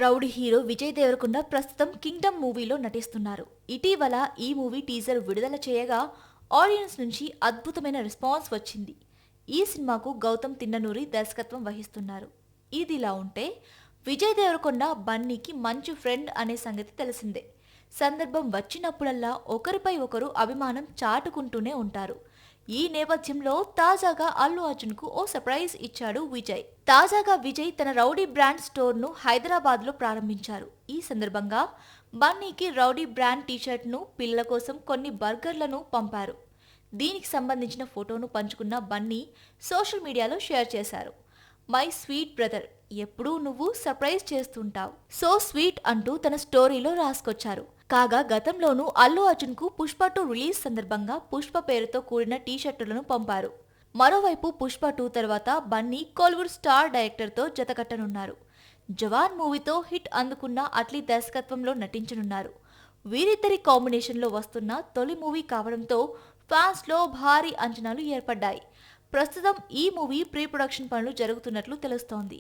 Rowdy hero Vijay Devarakonda ప్రస్తుతం Kingdom మూవీలో నటిస్తున్నారు. ఇటీవల ఈ మూవీ టీజర్ విడుదల చేయగా ఆడియన్స్ నుంచి అద్భుతమైన రెస్పాన్స్ వచ్చింది. ఈ సినిమాకు గౌతమ్ తిన్ననూరి దర్శకత్వం వహిస్తున్నారు. ఇదిలా ఉంటే విజయ్ దేవరకొండ బన్నీకి మంచి ఫ్రెండ్ అనే సంగతి తెలిసిందే. సందర్భం వచ్చినప్పుడల్లా ఒకరిపై ఒకరు అభిమానం చాటుకుంటూనే ఉంటారు. ఈ నేపథ్యంలో తాజాగా అల్లు అర్జున్ కు ఓ సర్ప్రైజ్ ఇచ్చాడు విజయ్. తాజాగా విజయ్ తన రౌడీ బ్రాండ్ స్టోర్ ను హైదరాబాద్ లో ప్రారంభించారు. ఈ సందర్భంగా బన్నీకి రౌడీ బ్రాండ్ టీషర్ట్ ను, పిల్లల కోసం కొన్ని బర్గర్లను పంపారు. దీనికి సంబంధించిన ఫోటోను పంచుకున్న బన్నీ సోషల్ మీడియాలో షేర్ చేశారు. మై స్వీట్ బ్రదర్, ఎప్పుడూ నువ్వు సర్ప్రైజ్ చేస్తుంటావు, సో స్వీట్ అంటూ తన స్టోరీలో రాసుకొచ్చారు. కాగా గతంలోనూ అల్లు అర్జున్ కు పుష్ప 2 రిలీజ్ సందర్భంగా పుష్ప పేరుతో కూడిన టీషర్టులను పంపారు. మరోవైపు పుష్ప 2 తర్వాత బన్నీ కోలీవుడ్ స్టార్ డైరెక్టర్ తో జతకట్టనున్నారు. జవాన్ మూవీతో హిట్ అందుకున్న అట్లీ దర్శకత్వంలో నటించనున్నారు. వీరిద్దరి కాంబినేషన్ లో వస్తున్న తొలి మూవీ కావడంతో ఫ్యాన్స్ లో భారీ అంచనాలు ఏర్పడ్డాయి. ప్రస్తుతం ఈ మూవీ ప్రీ ప్రొడక్షన్ పనులు జరుగుతున్నట్లు తెలుస్తోంది.